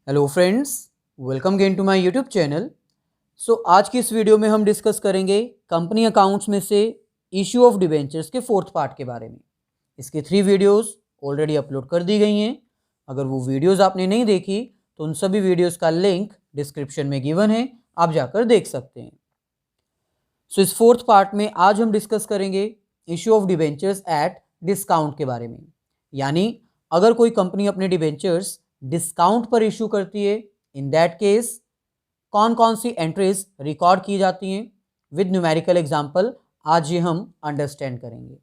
Hello friends, welcome again to my YouTube channel. आज की इस वीडियो में हम डिस्कस करेंगे कंपनी अकाउंट्स में से इश्यू ऑफ डिबेंचर्स के फोर्थ पार्ट के बारे में। इसके 3 वीडियोस ऑलरेडी अपलोड कर दी गई हैं। अगर वो वीडियोस आपने नहीं देखी तो उन सभी वीडियोस का लिंक डिस्क्रिप्शन में गिवन है, आप जाकर देख सकते हैं। इस फोर्थ पार्ट में आज हम डिस्कस करेंगे issue of debentures at discount के बारे में। यानी अगर कोई कंपनी अपने डिबेंचर्स डिस्काउंट पर इशू करती है, इन दैट केस कौन कौन सी एंट्रीज रिकॉर्ड की जाती हैं विद न्यूमेरिकल एग्जांपल, आज ये हम अंडरस्टैंड करेंगे।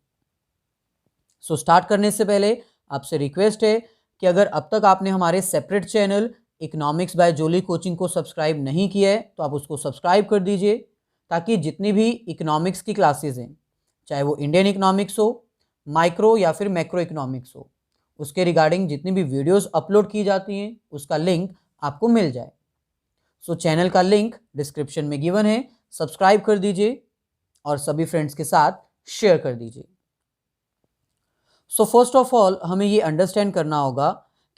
स्टार्ट करने से पहले आपसे रिक्वेस्ट है कि अगर अब तक आपने हमारे सेपरेट चैनल इकोनॉमिक्स बाय जोली कोचिंग को सब्सक्राइब नहीं किया है तो आप उसको सब्सक्राइब कर दीजिए, ताकि जितनी भी इकोनॉमिक्स की क्लासेस हैं, चाहे वो इंडियन इकोनॉमिक्स हो, माइक्रो या फिर मैक्रो इकोनॉमिक्स हो, उसके रिगार्डिंग जितनी भी वीडियोस अपलोड की जाती हैं उसका लिंक आपको मिल जाए। चैनल का लिंक डिस्क्रिप्शन में गिवन है, सब्सक्राइब कर दीजिए और सभी फ्रेंड्स के साथ शेयर कर दीजिए। फर्स्ट ऑफ ऑल हमें ये अंडरस्टैंड करना होगा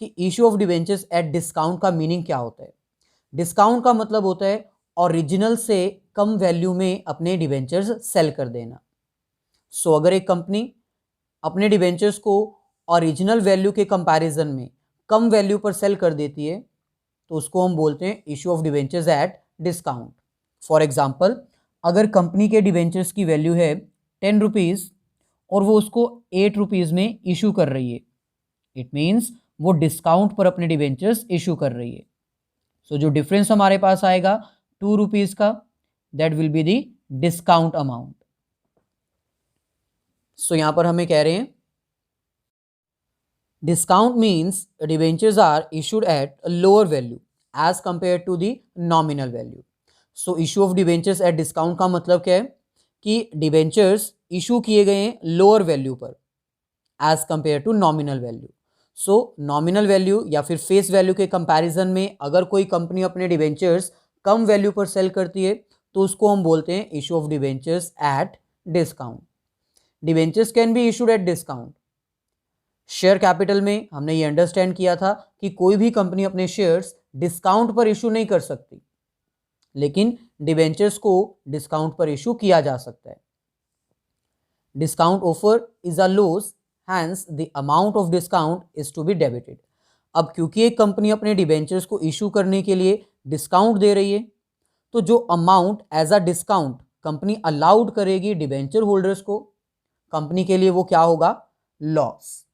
कि issue of debentures at discount का मीनिंग क्या होता है। डिस्काउंट का मतलब होता है ओरिजिनल से कम वैल्यू में अपने डिबेंचर्स सेल कर देना। अगर एक कंपनी अपने डिबेंचर्स को ओरिजिनल वैल्यू के कंपैरिजन में कम वैल्यू पर सेल कर देती है तो उसको हम बोलते हैं issue of debentures at discount. For example, अगर कंपनी के डिबेंचर्स की वैल्यू है 10 रुपीज़ और वो उसको 8 रुपीज़ में इशू कर रही है, इट मीन्स वो डिस्काउंट पर अपने डिबेंचर्स इशू कर रही है। जो डिफरेंस हमारे पास आएगा 2 रुपीज़ का, that will be the discount amount. यहाँ पर हमें कह रहे हैं discount means debentures are issued at a lower value as compared to the nominal value. issue of debentures at discount का मतलब क्या है कि debentures issue किए गए हैं लोअर वैल्यू पर as compared to nominal value। nominal value या फिर फेस वैल्यू के कंपैरिजन में अगर कोई कंपनी अपने डिबेंचर्स कम वैल्यू पर सेल करती है तो उसको हम बोलते हैं issue of debentures at discount. Debentures can be issued at discount. Share capital में हमने ये अंडरस्टैंड किया था कि कोई भी कंपनी अपने शेयर्स डिस्काउंट पर इशू नहीं कर सकती, लेकिन डिबेंचर्स को डिस्काउंट पर इशू किया जा सकता है। Discount offer is a loss, hence the amount of discount is to be debited. अब क्योंकि एक कंपनी अपने डिबेंचर्स को इशू करने के लिए डिस्काउंट दे रही है, तो जो amount as a discount company allowed करेगी डिबेंचर होल्डर्स को, कंपनी के लिए वो क्या होगा? लॉस।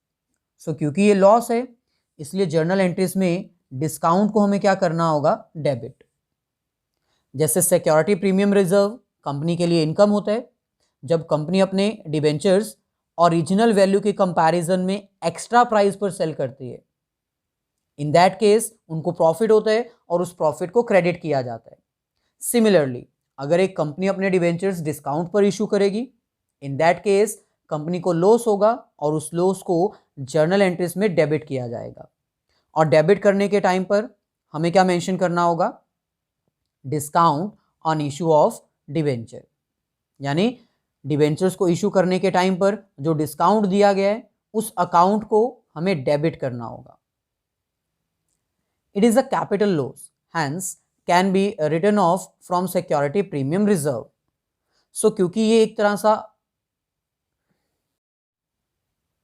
क्योंकि ये लॉस है, इसलिए जर्नल एंट्रीज में डिस्काउंट को हमें क्या करना होगा? डेबिट। जैसे सिक्योरिटी प्रीमियम रिजर्व कंपनी के लिए इनकम होता है, जब कंपनी अपने डिबेंचर्स ओरिजिनल वैल्यू के कंपैरिजन में एक्स्ट्रा प्राइस पर सेल करती है, इन दैट केस उनको प्रॉफिट होता है और उस प्रॉफिट को क्रेडिट किया जाता है। सिमिलरली, अगर एक कंपनी अपने डिबेंचर्स डिस्काउंट पर इशू करेगी, इन दैट केस कंपनी को लॉस होगा और उस लॉस को जर्नल एंट्रीज में डेबिट किया जाएगा। और डेबिट करने के टाइम पर हमें क्या मेंशन करना होगा? Discount on issue of debenture. यानी डिबेंचर्स को इशू करने के टाइम पर जो डिस्काउंट दिया गया है उस अकाउंट को हमें डेबिट करना होगा। It is a capital loss, hence can be written off from security premium reserve. क्योंकि ये एक तरह सा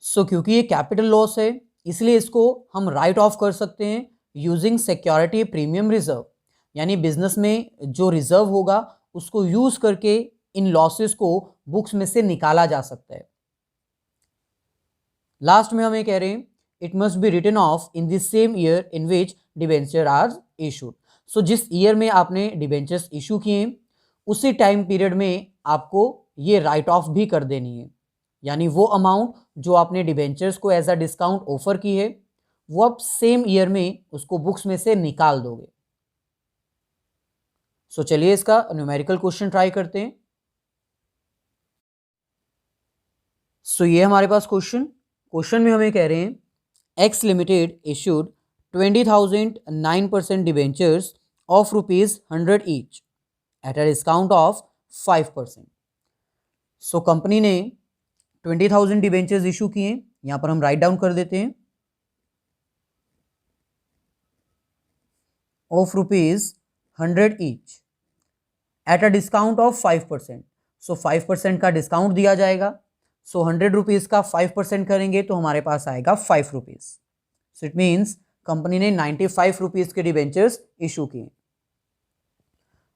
क्योंकि ये कैपिटल लॉस है, इसलिए इसको हम राइट ऑफ कर सकते हैं यूजिंग सिक्योरिटी प्रीमियम रिजर्व। यानी बिजनेस में जो रिजर्व होगा उसको यूज करके इन लॉसेस को बुक्स में से निकाला जा सकता है। लास्ट में हमें कह रहे हैं it must be written off in the same year in which debenture are issued. जिस ईयर में आपने डिबेंचर्स इशू किए उसी टाइम पीरियड में आपको ये राइट ऑफ भी कर देनी है। यानी वो अमाउंट जो आपने डिबेंचर्स को एज अ डिस्काउंट ऑफर की है वो आप सेम ईयर में उसको बुक्स में से निकाल दोगे। चलिए इसका न्यूमेरिकल क्वेश्चन ट्राई करते हैं। ये हमारे पास क्वेश्चन में हमें कह रहे हैं x limited issued 20,000 9% debentures of ₹100 each at a discount of 5%। Company ने 20,000 डिबेंचर्स इशू किए, यहां पर हम राइट डाउन कर देते हैं। Of ₹100 each at a discount of 5%। सो 5% का डिस्काउंट दिया जाएगा। सो 100 रुपीज़ का 5% करेंगे तो हमारे पास आएगा 5 rupees. So it means company ने 95 रुपीज़ के डिबेंचर्स इशू किए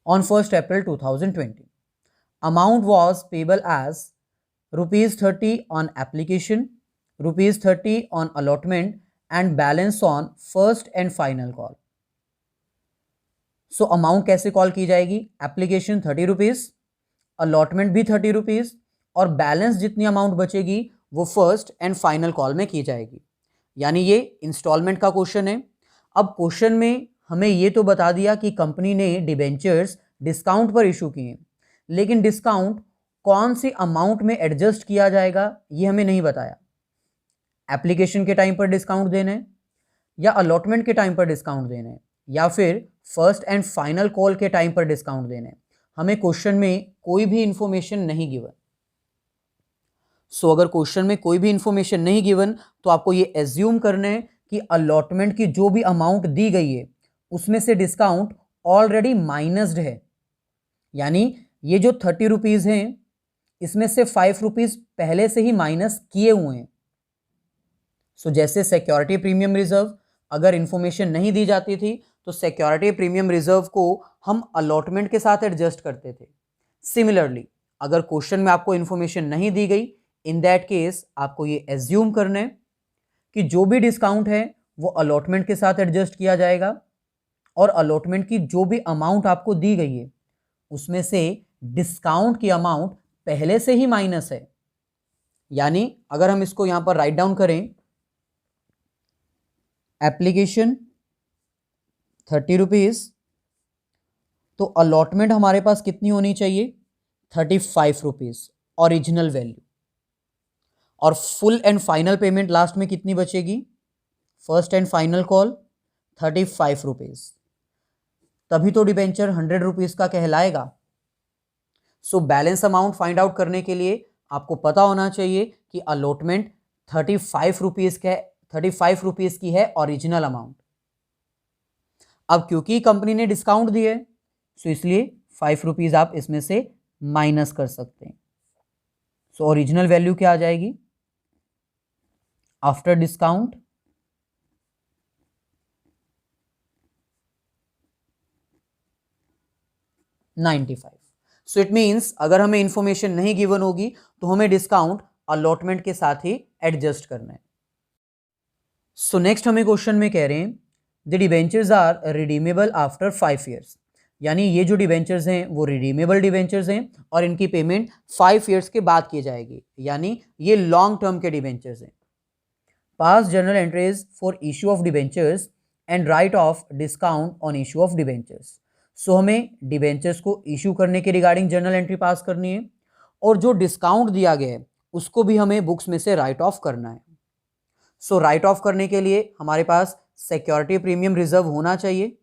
on 1 April 2020। Amount was payable as ₹30 on application, ₹30 on allotment and balance on first and final call. So amount कैसे कॉल की जाएगी? एप्लीकेशन 30 रुपीज़, अलॉटमेंट भी 30 rupees और balance जितनी amount बचेगी वो फर्स्ट एंड फाइनल कॉल में की जाएगी। यानी ये इंस्टॉलमेंट का क्वेश्चन है। अब क्वेश्चन में हमें ये तो बता दिया कि कंपनी ने डिबेंचर्स डिस्काउंट पर इशू किए, लेकिन डिस्काउंट कौन सी अमाउंट में एडजस्ट किया जाएगा ये हमें नहीं बताया। एप्लीकेशन के टाइम पर डिस्काउंट देना है, या अलॉटमेंट के टाइम पर डिस्काउंट देना है, या फिर फर्स्ट एंड फाइनल कॉल के टाइम पर डिस्काउंट देना है। हमें क्वेश्चन में कोई भी इंफॉर्मेशन नहीं गिवन। सो अगर क्वेश्चन में कोई भी इंफॉर्मेशन नहीं गिवन तो आपको ये एज्यूम करना है कि अलॉटमेंट की जो भी अमाउंट दी गई है उसमें से डिस्काउंट ऑलरेडी माइनस्ड है। यानी ये जो 30 रुपीज़ हैं इसमें से 5 रुपीज़ पहले से ही माइनस किए हुए हैं। सो जैसे सिक्योरिटी प्रीमियम रिजर्व अगर इंफॉर्मेशन नहीं दी जाती थी तो सिक्योरिटी प्रीमियम रिजर्व को हम अलॉटमेंट के साथ एडजस्ट करते थे। सिमिलरली अगर क्वेश्चन में आपको इंफॉर्मेशन नहीं दी गई, इन दैट केस आपको ये एज्यूम करना है कि जो भी डिस्काउंट है वो अलॉटमेंट के साथ एडजस्ट किया जाएगा और अलॉटमेंट की जो भी अमाउंट आपको दी गई है उसमें से डिस्काउंट की अमाउंट पहले से ही माइनस है। यानी अगर हम इसको यहां पर राइट डाउन करें, एप्लीकेशन 30 रुपीज़, तो अलॉटमेंट हमारे पास कितनी होनी चाहिए? 35 रुपीज़ ओरिजिनल वैल्यू, और full and final payment last में कितनी बचेगी? First and final call 35 rupees, तभी तो डिबेंचर 100 रुपीज़ का कहलाएगा। So balance amount find out करने के लिए आपको पता होना चाहिए कि अलॉटमेंट 35 रुपीज़ का 35 रुपीज़ की है ओरिजिनल अमाउंट। अब क्योंकि कंपनी ने डिस्काउंट दिया है सो इसलिए 5 रुपीज़ आप इसमें से माइनस कर सकते हैं। सो ओरिजिनल वैल्यू क्या आ जाएगी? After discount 95। So it means अगर हमें इंफॉर्मेशन नहीं गिवन होगी तो हमें डिस्काउंट अलॉटमेंट के साथ ही एडजस्ट करना है। सो नेक्स्ट हमें क्वेश्चन में कह रहे हैं the debentures are redeemable after 5 years. यानी ये जो डिबेंचर्स हैं वो रिडीमेबल डिबेंचर्स हैं और इनकी पेमेंट 5 ईयर्स के बाद की जाएगी। यानी ये लॉन्ग टर्म के डिबेंचर्स हैं। Pass journal entries for issue of debentures and write off discount on issue of debentures. So हमें डिबेंचर्स को इशू करने के रिगार्डिंग जर्नल एंट्री पास करनी है और जो डिस्काउंट दिया गया है उसको भी हमें बुक्स में से राइट ऑफ करना है। सो राइट ऑफ करने के लिए हमारे पास सिक्योरिटी प्रीमियम रिजर्व होना चाहिए।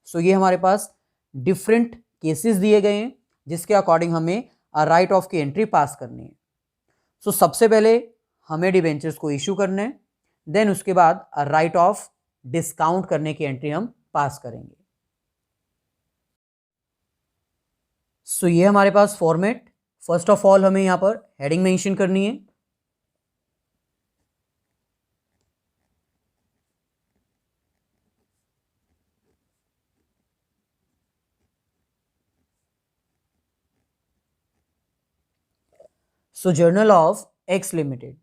सो ये हमारे पास डिफरेंट केसेस दिए गए हैं जिसके अकॉर्डिंग हमें राइट ऑफ की एंट्री पास करनी है। सो सबसे पहले हमें डिबेंचर्स को इशू करना है, देन उसके बाद राइट ऑफ डिस्काउंट करने की एंट्री हम पास करेंगे। सो ये हमारे पास फॉर्मेट। फर्स्ट ऑफ ऑल हमें यहां पर हेडिंग मेंशन करनी है। So journal of X limited.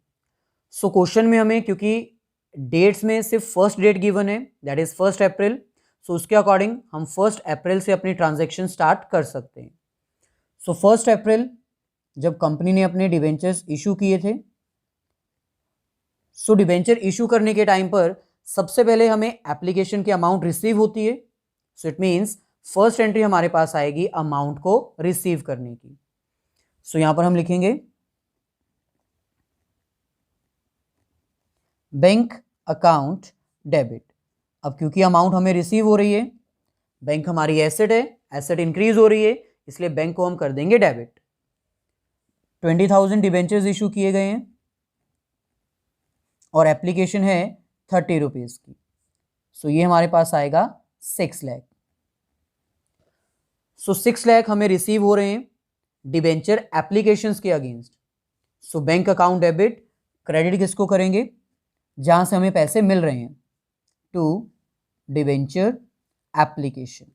So question में हमें क्योंकि डेट्स में सिर्फ फर्स्ट डेट गिवन है दैट इज 1 अप्रैल, सो उसके अकॉर्डिंग हम 1 अप्रैल से अपनी ट्रांजैक्शन स्टार्ट कर सकते हैं। सो 1 अप्रैल जब कंपनी ने अपने डिबेंचर्स इशू किए थे, सो डिबेंचर इशू करने के टाइम पर सबसे पहले हमें एप्लीकेशन की अमाउंट रिसीव होती है। सो इट मीन्स फर्स्ट एंट्री हमारे पास आएगी अमाउंट को रिसीव करने की। सो यहां पर हम लिखेंगे बैंक अकाउंट डेबिट। अब क्योंकि अमाउंट हमें रिसीव हो रही है, बैंक हमारी एसेट है, एसेट इंक्रीज हो रही है, इसलिए बैंक को हम कर देंगे डेबिट। 20,000 डिबेंचर्स इशू किए गए हैं और एप्लीकेशन है 30 रुपीज़ की। सो ये हमारे पास आएगा 6 लाख। सो 6 लाख हमें रिसीव हो रहे हैं डिबेंचर एप्लीकेशंस के against. So bank account debit, credit किसको करेंगे, जहां से हमें पैसे मिल रहे हैं, to debenture application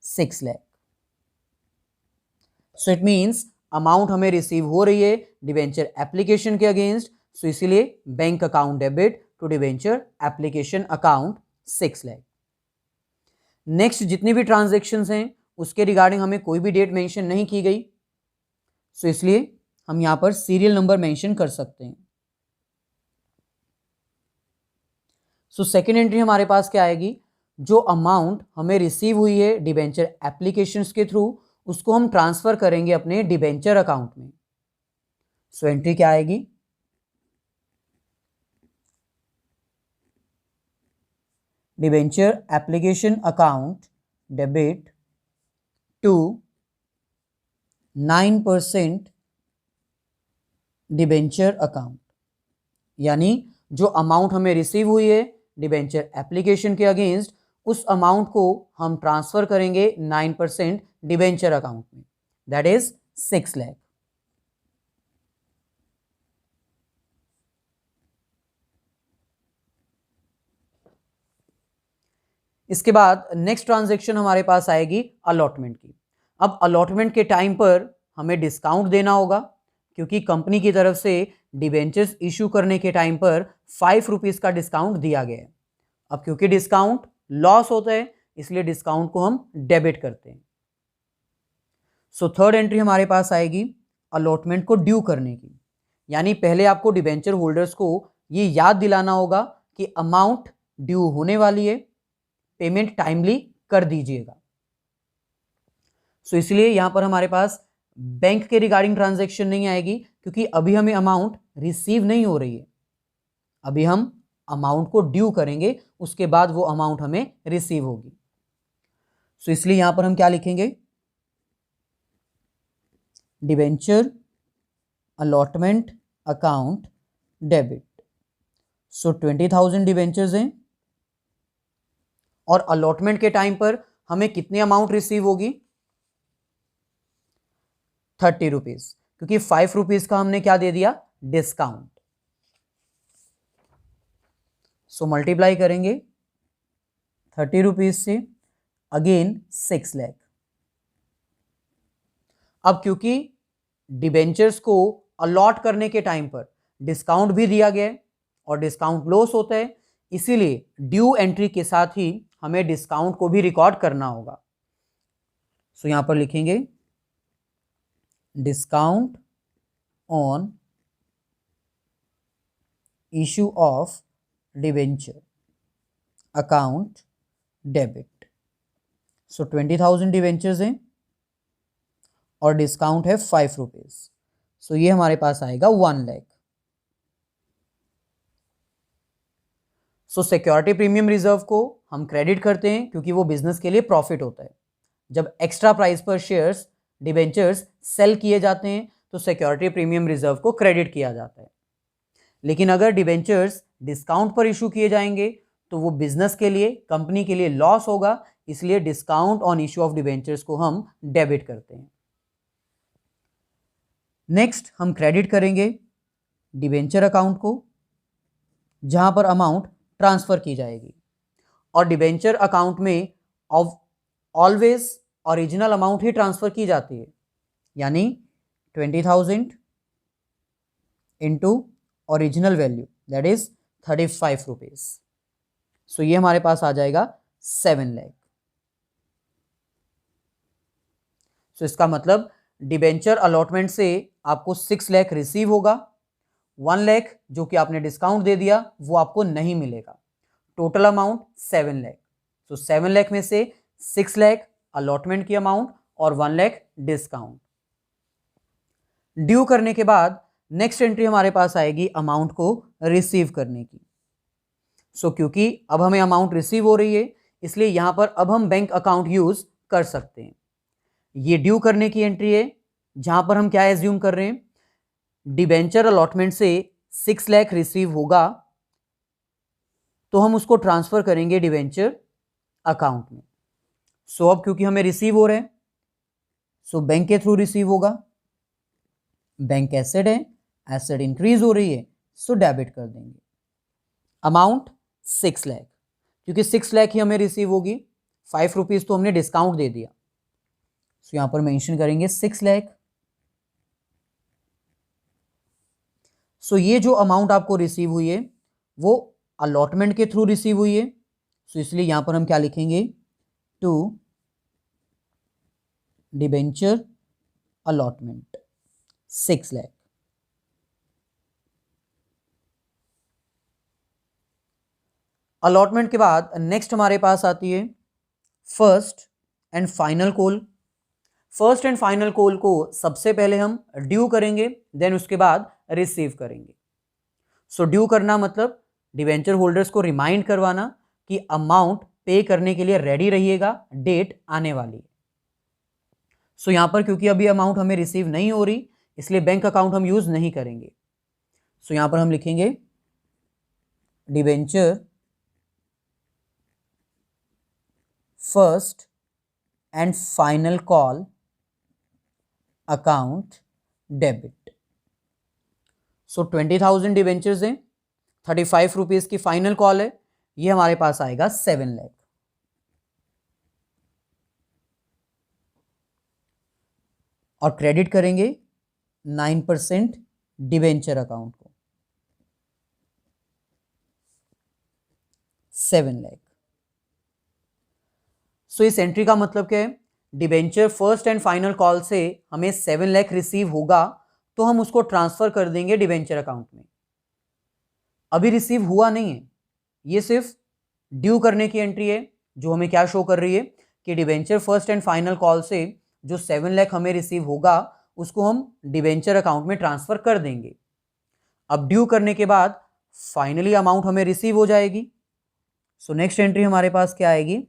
6 lakh. So it means amount हमें रिसीव हो रही है डिबेंचर एप्लीकेशन के अगेंस्ट, सो इसीलिए bank account debit to debenture application account 6 lakh. Next जितनी भी ट्रांजैक्शंस हैं उसके रिगार्डिंग हमें कोई भी डेट मेंशन नहीं की गई, सो इसलिए हम यहां पर सीरियल नंबर मेंशन कर सकते हैं। सो सेकेंड एंट्री हमारे पास क्या आएगी, जो अमाउंट हमें रिसीव हुई है डिबेंचर एप्लीकेशंस के थ्रू उसको हम ट्रांसफर करेंगे अपने डिबेंचर अकाउंट में। सो एंट्री क्या आएगी, debenture application account debit to 9% debenture account, यानी जो अमाउंट हमें रिसीव हुई है डिबेंचर एप्लीकेशन के अगेंस्ट उस अमाउंट को हम ट्रांसफर करेंगे 9% डिबेंचर अकाउंट में, दैट इज 6 लाख। इसके बाद नेक्स्ट ट्रांजैक्शन हमारे पास आएगी अलॉटमेंट की। अब अलॉटमेंट के टाइम पर हमें डिस्काउंट देना होगा, क्योंकि कंपनी की तरफ से डिबेंचर्स इशू करने के टाइम पर 5 रुपीज़ का डिस्काउंट दिया गया है। अब क्योंकि डिस्काउंट लॉस होता है इसलिए डिस्काउंट को हम डेबिट करते हैं। सो थर्ड एंट्री हमारे पास आएगी अलॉटमेंट को ड्यू करने की, यानी पहले आपको डिबेंचर होल्डर्स को ये याद दिलाना होगा कि अमाउंट ड्यू होने वाली है, पेमेंट टाइमली कर दीजिएगा। सो इसलिए यहां पर हमारे पास बैंक के रिगार्डिंग ट्रांजैक्शन नहीं आएगी, क्योंकि अभी हमें अमाउंट रिसीव नहीं हो रही है, अभी हम अमाउंट को ड्यू करेंगे उसके बाद वो अमाउंट हमें रिसीव होगी। सो इसलिए यहां पर हम क्या लिखेंगे, डिबेंचर अलॉटमेंट अकाउंट डेबिट। सो 20,000 डिबेंचर्स हैं और अलॉटमेंट के टाइम पर हमें कितनी अमाउंट रिसीव होगी, 30 रुपीज, क्योंकि 5 रुपीज का हमने क्या दे दिया, डिस्काउंट। सो मल्टीप्लाई करेंगे 30 रुपीज से, अगेन 6 लाख। अब क्योंकि डिबेंचर्स को अलॉट करने के टाइम पर डिस्काउंट भी दिया गया है और डिस्काउंट लॉस होता है, इसीलिए ड्यू एंट्री के साथ ही हमें डिस्काउंट को भी रिकॉर्ड करना होगा। सो यहां पर लिखेंगे discount on issue of debenture account debit. So 20,000 debentures हैं और डिस्काउंट है 5 रुपीज, सो ये हमारे पास आएगा 1 लाख। सो सिक्योरिटी प्रीमियम रिजर्व को हम क्रेडिट करते हैं क्योंकि वो बिजनेस के लिए प्रॉफिट होता है। जब एक्स्ट्रा प्राइस पर शेयर्स डिबेंचर्स सेल किए जाते हैं तो सिक्योरिटी प्रीमियम रिजर्व को क्रेडिट किया जाता है, लेकिन अगर डिबेंचर्स डिस्काउंट पर इशू किए जाएंगे तो वो बिजनेस के लिए, कंपनी के लिए लॉस होगा, इसलिए discount on issue of debentures को हम डेबिट करते हैं। नेक्स्ट हम क्रेडिट करेंगे डिबेंचर अकाउंट को, जहां पर अमाउंट ट्रांसफर की जाएगी, और डिबेंचर अकाउंट में ऑलवेज ओरिजिनल अमाउंट ही ट्रांसफर की जाती है, यानी 20,000 into original value that is 35 rupees. So ये हमारे पास आ जाएगा 7 लाख। सो इसका मतलब डिबेंचर अलॉटमेंट से आपको 6 लाख रिसीव होगा, 1 लाख जो कि आपने डिस्काउंट दे दिया वो आपको नहीं मिलेगा, टोटल अमाउंट 7 लाख। सो 7 लाख में से 6 लाख अलॉटमेंट की अमाउंट और 1 लाख डिस्काउंट। ड्यू करने के बाद नेक्स्ट एंट्री हमारे पास आएगी अमाउंट को रिसीव करने की। सो क्योंकि अब हमें अमाउंट रिसीव हो रही है इसलिए यहां पर अब हम बैंक अकाउंट यूज कर सकते हैं। ये ड्यू करने की एंट्री है जहां पर हम क्या एज्यूम कर रहे हैं, डिबेंचर अलॉटमेंट से 6 लाख रिसीव होगा तो हम उसको ट्रांसफर करेंगे डिबेंचर अकाउंट में। सो अब क्योंकि हमें रिसीव हो रहे हैं, सो बैंक के थ्रू रिसीव होगा, बैंक एसेट है, एसेट इंक्रीज हो रही है, सो डेबिट कर देंगे। अमाउंट 6 लाख, क्योंकि 6 लाख ही हमें रिसीव होगी, 5 रुपीज तो हमने डिस्काउंट दे दिया, सो यहां पर मेंशन करेंगे 6 लाख। सो ये जो अमाउंट आपको रिसीव हुई है वो अलॉटमेंट के थ्रू रिसीव हुई है, सो इसलिए यहां पर हम क्या लिखेंगे, to debenture allotment 6 lakh. Allotment के बाद नेक्स्ट हमारे पास आती है first and final call. First and final call को सबसे पहले हम ड्यू करेंगे, देन उसके बाद रिसीव करेंगे। सो ड्यू करना मतलब डिवेंचर होल्डर्स को रिमाइंड करवाना कि अमाउंट पे करने के लिए रेडी रहिएगा, डेट आने वाली है। सो यहां पर क्योंकि अभी अमाउंट हमें रिसीव नहीं हो रही, इसलिए बैंक अकाउंट हम यूज नहीं करेंगे। सो यहां पर हम लिखेंगे debenture first and final call account debit. So 20,000 debentures हैं, 35 रुपीज की फाइनल कॉल है, ये हमारे पास आएगा 7 लाख। और क्रेडिट करेंगे 9% डिवेंचर अकाउंट को, 7 लाख। सो इस एंट्री का मतलब क्या है, debenture first and final call से हमें 7 लाख रिसीव होगा तो हम उसको ट्रांसफर कर देंगे डिवेंचर अकाउंट में। अभी रिसीव हुआ नहीं है, ये सिर्फ ड्यू करने की एंट्री है, जो हमें क्या शो कर रही है कि debenture first and final call से जो 7 लाख हमें रिसीव होगा उसको हम डिवेंचर अकाउंट में ट्रांसफर कर देंगे। अब ड्यू करने के बाद फाइनली अमाउंट हमें रिसीव हो जाएगी। सो नेक्स्ट एंट्री हमारे पास क्या आएगी,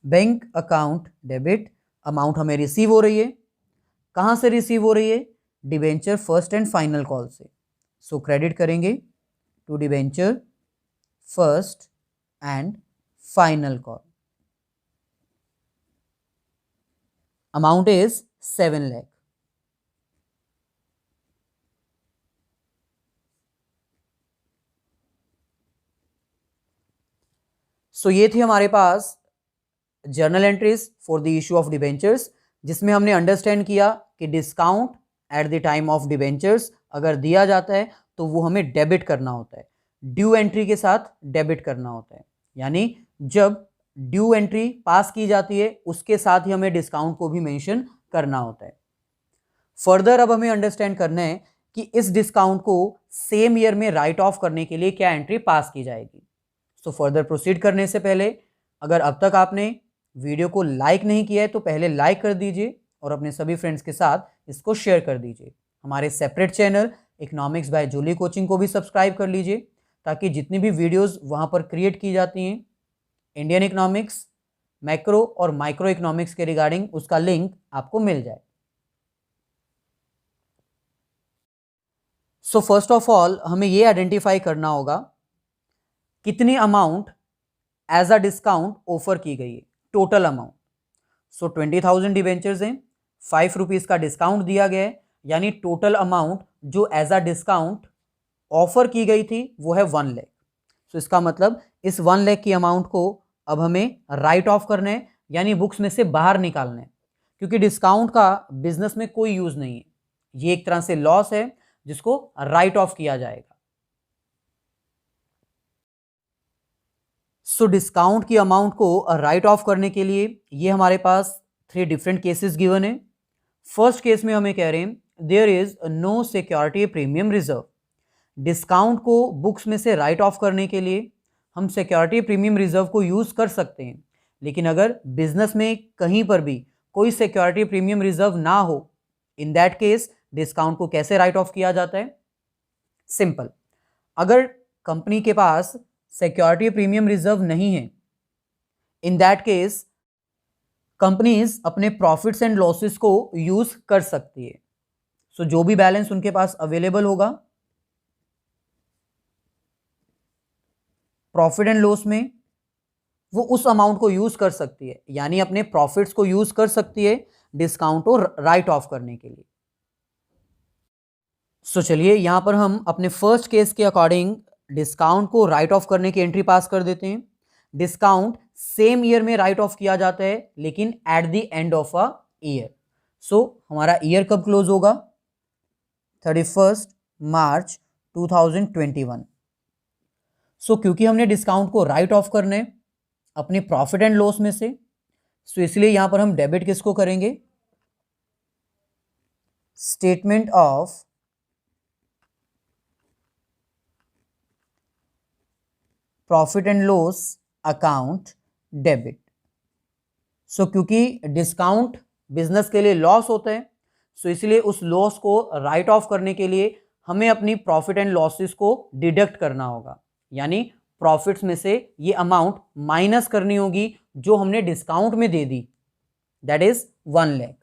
बैंक अकाउंट डेबिट, अमाउंट हमें रिसीव हो रही है, कहां से रिसीव हो रही है, debenture first and final call से। सो क्रेडिट करेंगे to debenture first and final call, amount is 7 lakh. So ये थी हमारे पास journal entries for the issue of debentures, जिसमें हमने अंडरस्टैंड किया कि discount at the time of debentures अगर दिया जाता है तो वो हमें डेबिट करना होता है, ड्यू एंट्री के साथ डेबिट करना होता है, यानी जब ड्यू एंट्री पास की जाती है उसके साथ ही हमें डिस्काउंट को भी मेंशन करना होता है। फर्दर अब हमें अंडरस्टैंड करना है कि इस डिस्काउंट को सेम ईयर में राइट ऑफ करने के लिए क्या एंट्री पास की जाएगी। सो फर्दर प्रोसीड करने से पहले अगर अब तक आपने वीडियो को लाइक नहीं किया है तो पहले लाइक कर दीजिए और अपने सभी फ्रेंड्स के साथ इसको शेयर कर दीजिए। हमारे separate channel economics by Julie coaching को भी सब्सक्राइब कर लीजिए, ताकि जितनी भी वीडियोस वहां पर क्रिएट की जाती हैं इंडियन इकोनॉमिक्स, मैक्रो और माइक्रो इकोनॉमिक्स के रिगार्डिंग, उसका लिंक आपको मिल जाए। सो फर्स्ट ऑफ ऑल हमें ये आइडेंटिफाई करना होगा कितनी amount as a discount offer की गई है, टोटल अमाउंट। सो 20,000 डिवेंचर्स हैं, 5 रुपीज का डिस्काउंट दिया गया है, यानी टोटल अमाउंट जो एज अ डिस्काउंट ऑफर की गई थी वो है 1 लाख। सो इसका मतलब इस 1 लाख की अमाउंट को अब हमें राइट ऑफ करना है, यानी बुक्स में से बाहर निकालना है, क्योंकि डिस्काउंट का बिजनेस में कोई यूज नहीं है, ये एक तरह से लॉस है जिसको राइट ऑफ किया जाएगा। सो डिस्काउंट की अमाउंट को राइट ऑफ करने के लिए ये हमारे पास 3 डिफरेंट केसेस गिवन है। फर्स्ट केस में हमें कह रहे हैं there is no security premium reserve. Discount को बुक्स में से राइट ऑफ करने के लिए हम सिक्योरिटी प्रीमियम रिजर्व को यूज कर सकते हैं, लेकिन अगर बिजनेस में कहीं पर भी कोई सिक्योरिटी प्रीमियम रिजर्व ना हो, इन दैट केस डिस्काउंट को कैसे राइट ऑफ किया जाता है, सिंपल। अगर कंपनी के पास सिक्योरिटी प्रीमियम रिजर्व नहीं है, इन दैट केस कंपनीज अपने प्रॉफिट्स एंड लॉसेस को यूज कर सकती है। सो जो भी बैलेंस उनके पास अवेलेबल होगा प्रॉफिट एंड लॉस में वो उस अमाउंट को यूज कर सकती है, यानी अपने प्रॉफिट्स को यूज कर सकती है डिस्काउंट को राइट ऑफ करने के लिए। सो चलिए यहां पर हम अपने फर्स्ट केस के अकॉर्डिंग डिस्काउंट को राइट ऑफ करने की एंट्री पास कर देते हैं। डिस्काउंट सेम ईयर में राइट ऑफ किया जाता है, लेकिन at the end of a year. So हमारा ईयर कब क्लोज होगा? 31 मार्च 2021। सो क्योंकि हमने डिस्काउंट को राइट ऑफ करना है अपने प्रॉफिट एंड लॉस में से, सो इसलिए यहां पर हम डेबिट किसको करेंगे? Statement of profit and loss account debit. So क्योंकि डिस्काउंट बिजनेस के लिए लॉस होता है, सो इसलिए उस लॉस को राइट ऑफ करने के लिए हमें अपनी प्रॉफिट एंड लॉसेस को डिडक्ट करना होगा, यानी प्रॉफिट्स में से ये अमाउंट माइनस करनी होगी जो हमने डिस्काउंट में दे दी, that is 1 lakh.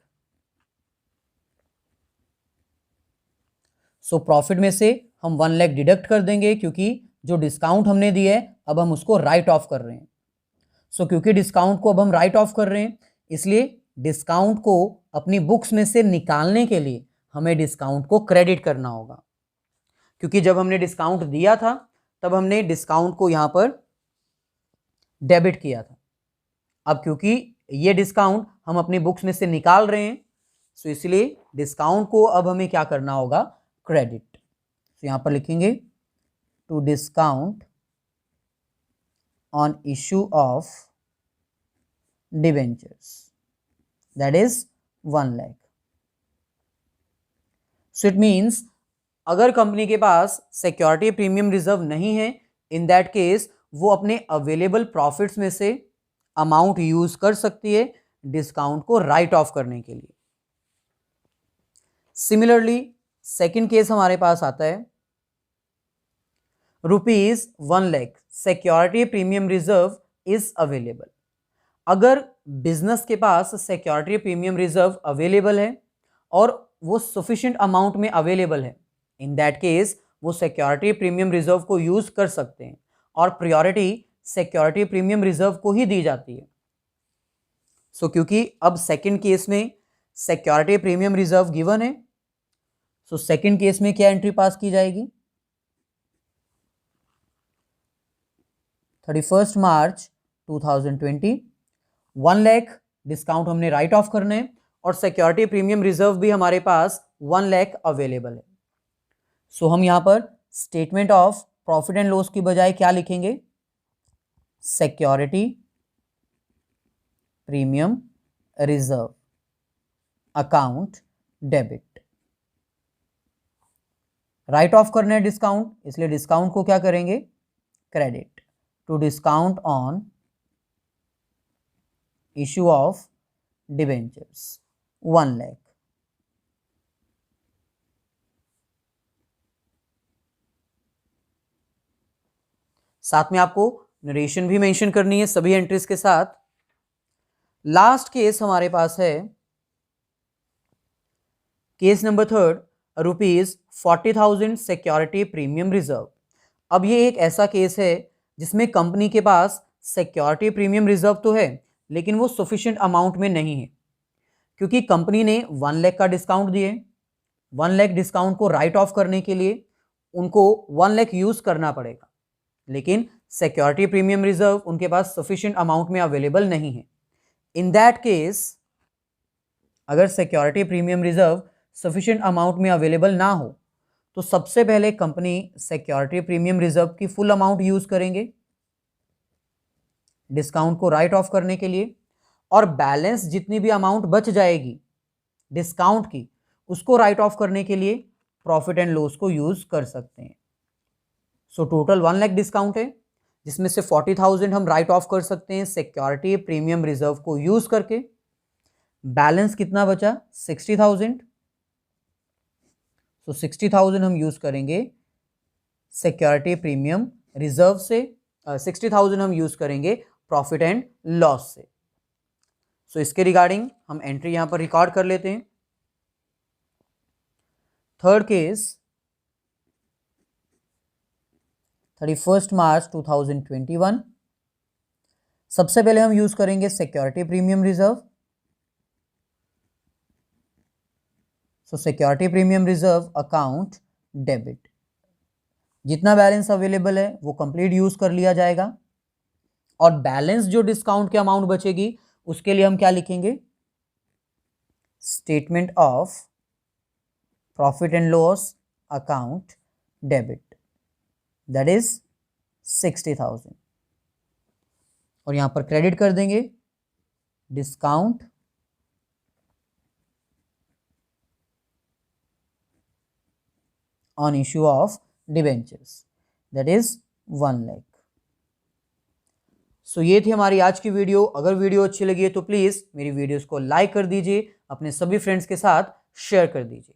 So profit में से हम 1 लाख डिडक्ट कर देंगे क्योंकि जो डिस्काउंट हमने दिया है अब हम उसको राइट ऑफ कर रहे हैं। सो क्योंकि डिस्काउंट को अब हम राइट ऑफ कर रहे हैं, इसलिए डिस्काउंट को अपनी बुक्स में से निकालने के लिए हमें डिस्काउंट को क्रेडिट करना होगा, क्योंकि जब हमने डिस्काउंट दिया था तब हमने डिस्काउंट को यहां पर डेबिट किया था। अब क्योंकि ये डिस्काउंट हम अपनी बुक्स में से निकाल रहे हैं, सो इसलिए डिस्काउंट को अब हमें क्या करना होगा? क्रेडिट। तो यहां पर लिखेंगे to discount on issue of debentures, that is 1 lakh. So it means अगर कंपनी के पास सिक्योरिटी प्रीमियम रिजर्व नहीं है, इन दैट केस वो अपने अवेलेबल प्रॉफिट्स में से अमाउंट यूज कर सकती है डिस्काउंट को राइट ऑफ करने के लिए। सिमिलरली सेकेंड केस हमारे पास आता है ₹1 lakh security premium reserve is available. अगर बिजनेस के पास सिक्योरिटी प्रीमियम रिजर्व अवेलेबल है और वो सफिशिएंट अमाउंट में अवेलेबल है, इन दैट केस वो सिक्योरिटी प्रीमियम रिजर्व को यूज कर सकते हैं और प्रायोरिटी सिक्योरिटी प्रीमियम रिजर्व को ही दी जाती है। सो क्योंकि अब सेकंड केस में सिक्योरिटी प्रीमियम रिजर्व गिवन है, सो सेकंड केस में क्या एंट्री पास की जाएगी? 31 मार्च 2020, 1 लाख डिस्काउंट हमने राइट ऑफ करना है और सिक्योरिटी प्रीमियम रिजर्व भी हमारे पास 1 लाख अवेलेबल है। सो हम यहां पर statement of profit and loss की बजाय क्या लिखेंगे? Security premium reserve account debit. Write off करना है डिस्काउंट, इसलिए डिस्काउंट को क्या करेंगे? Credit to discount on issue of debentures 1 lakh. साथ में आपको नरेशन भी मेंशन करनी है सभी एंट्रीज के साथ। लास्ट केस हमारे पास है case number 3, ₹40,000 security premium reserve. अब ये एक ऐसा केस है जिसमें कंपनी के पास सिक्योरिटी प्रीमियम रिजर्व तो है, लेकिन वो सफिशिएंट अमाउंट में नहीं है, क्योंकि कंपनी ने 1 लाख का डिस्काउंट दिए। 1 लाख डिस्काउंट को राइट ऑफ करने के लिए उनको 1 लाख यूज करना पड़ेगा, लेकिन सिक्योरिटी प्रीमियम रिजर्व उनके पास सफिशिएंट अमाउंट में अवेलेबल नहीं है। इन दैट केस अगर security premium reserve sufficient amount में अवेलेबल ना हो तो सबसे पहले कंपनी सिक्योरिटी प्रीमियम रिजर्व की फुल अमाउंट यूज करेंगे डिस्काउंट को राइट ऑफ करने के लिए, और बैलेंस जितनी भी अमाउंट बच जाएगी डिस्काउंट की उसको राइट ऑफ करने के लिए प्रॉफिट एंड लॉस को यूज कर सकते हैं। सो टोटल 1 लाख डिस्काउंट है, जिसमें से 40,000 हम राइट ऑफ कर सकते हैं सिक्योरिटी प्रीमियम रिजर्व को यूज करके। बैलेंस कितना बचा? 60,000। सो 60,000 हम यूज करेंगे सिक्योरिटी प्रीमियम रिजर्व से, 60,000 हम यूज करेंगे प्रॉफिट एंड लॉस से। सो इसके रिगार्डिंग हम एंट्री यहां पर रिकॉर्ड कर लेते हैं। 31 मार्च 2021। सबसे पहले हम यूज करेंगे सिक्योरिटी प्रीमियम रिजर्व। सो security premium reserve account debit, जितना बैलेंस अवेलेबल है वो कंप्लीट यूज कर लिया जाएगा, और बैलेंस जो डिस्काउंट की अमाउंट बचेगी उसके लिए हम क्या लिखेंगे, statement of profit and loss account debit, that is 60,000, और यहां पर क्रेडिट कर देंगे discount on issue of debentures, that is 1 lakh. So ये थी हमारी आज की वीडियो। अगर वीडियो अच्छी लगी है तो प्लीज मेरी वीडियोस को लाइक कर दीजिए, अपने सभी फ्रेंड्स के साथ शेयर कर दीजिए।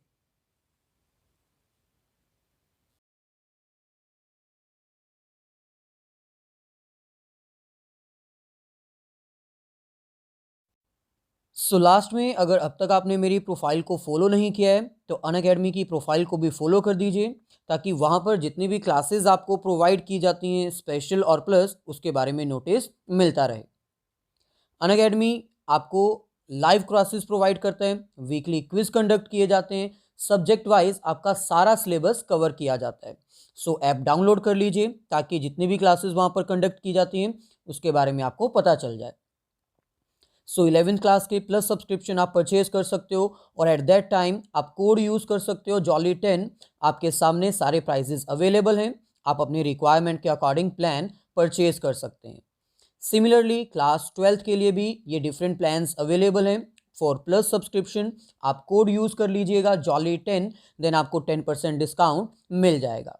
सो लास्ट में, अगर अब तक आपने मेरी प्रोफाइल को फॉलो नहीं किया है तो अनअकैडमी की प्रोफाइल को भी फॉलो कर दीजिए, ताकि वहाँ पर जितनी भी क्लासेस आपको प्रोवाइड की जाती हैं स्पेशल और प्लस, उसके बारे में नोटिस मिलता रहे। अनअकैडमी आपको लाइव क्लासेस प्रोवाइड करते हैं, वीकली क्विज कंडक्ट किए जाते हैं, सब्जेक्ट वाइज आपका सारा सिलेबस कवर किया जाता है। सो ऐप डाउनलोड कर लीजिए ताकि जितनी भी क्लासेस वहाँ पर कंडक्ट की जाती हैं उसके बारे में आपको पता चल जाए। सो 11th क्लास के प्लस सब्सक्रिप्शन आप परचेज कर सकते हो, और एट दैट टाइम आप कोड यूज़ कर सकते हो जॉली10। आपके सामने सारे प्राइजेस अवेलेबल हैं, आप अपनी रिक्वायरमेंट के अकॉर्डिंग प्लान परचेज कर सकते हैं। सिमिलरली क्लास 12th के लिए भी ये डिफरेंट प्लान्स अवेलेबल हैं। फॉर प्लस सब्सक्रिप्शन आप कोड यूज़ कर लीजिएगा जॉली10, देन आपको 10% डिस्काउंट मिल जाएगा।